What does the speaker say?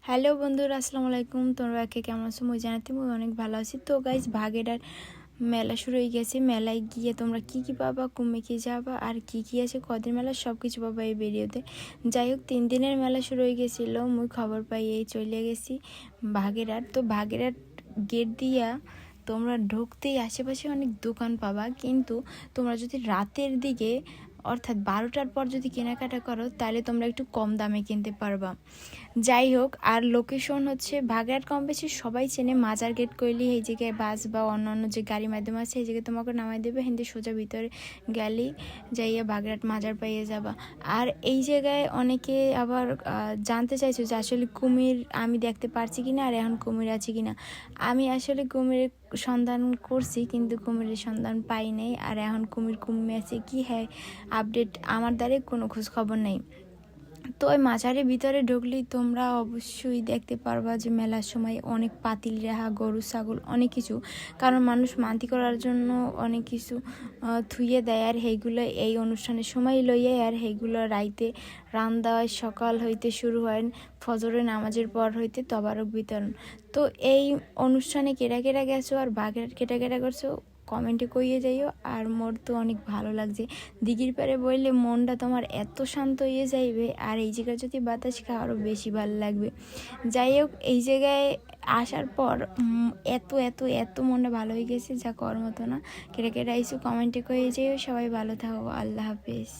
Hello বন্ধুরা, আসসালামু আলাইকুম। তোমরা একে কেমন আছো? মই জানাতে মই অনেক ভালো আছি। তো গাইজ, ভাগেরহাট মেলা শুরু হয়ে গেছে। মেলায় গিয়ে তোমরা কি কি পাবা, কমে কি যাবা, আর কি কি আছে, কদিন মেলা, সব কিছু পাবা এই ভিডিওতে। যাই হোক, 3 দিনের মেলা শুরু হয়ে গেছিলো। মুই খবর পাই এই চলে গেছি ভাগেরহাট। তো ভাগেরহাট গেট দিয়া তোমরা ঢুকতেই আশেপাশে অনেক দোকান পাবা, কিন্তু তোমরা যদি রাতের দিকে অর্থাৎ 12টার পর যদি কেনাকাটা করো তাহলে তোমরা একটু কম দামে কিনতে পারবা। যাই হোক, আর লোকেশন হচ্ছে ভাগেরহাট, কম বেশি সবাই চেনে। মাজার গেট কইলি এই জায়গায় বাস বা অন্যান্য যে গাড়ি মাধ্যম আছে এই জায়গায় তোমাকে নামাই দেবে। হিন্দি সোজা ভিতরে গেলেই যাইয়া ভাগেরহাট মাজার পাইয়ে যাবা। আর এই জায়গায় অনেকে আবার জানতে চাইছো যে আসলে কুমির আমি দেখতে পারছি কিনা, আর এখন কুমির আছে কিনা। আমি আসলে কুমিরের সন্ধান করছি, কিন্তু কুমিরের সন্ধান পাই নাই। আর এখন কুমির কমে আছে কি, হ্যাঁ আপডেট আমার দ্বারে কোনো খোঁজ খবর নেই। তো ওই মাজারের ভিতরে ঢুকলেই তোমরা অবশ্যই দেখতে পারবা যে মেলার সময় অনেক পাতিল রেহা, গরু ছাগল অনেক কিছু, কারণ মানুষ মান্তি করার জন্য অনেক কিছু থুইয়ে দেয়। আর সেইগুলো এই অনুষ্ঠানের সময় লইয়ে, আর সেইগুলো রাইতে রান্দা হয়, সকাল হইতে শুরু হয়, ফজরের নামাজের পর হইতে তবারক বিতরণ। তো এই অনুষ্ঠানে কেটা কেটা গেছো আর ভাগেরহাট কেটা কেটা করছো কমেন্টে কইয়ে যাইও। আর মোর তো অনেক ভালো লাগছে দিঘির পাড়ে বইলে, মনটা তোমার এত শান্ত হয়ে যাইবে। আর এই জায়গায় যদি বাতাস খাও আরও বেশি ভালো লাগবে। যাই হোক, এই জায়গায় আসার পর এত এত এত মনটা ভালো হয়ে গেছে যা কর মতো না। কেটে কেটে আইসু কমেন্টে কইয়ে যাইও। সবাই ভালো থাকো, আল্লাহ হাফেজ।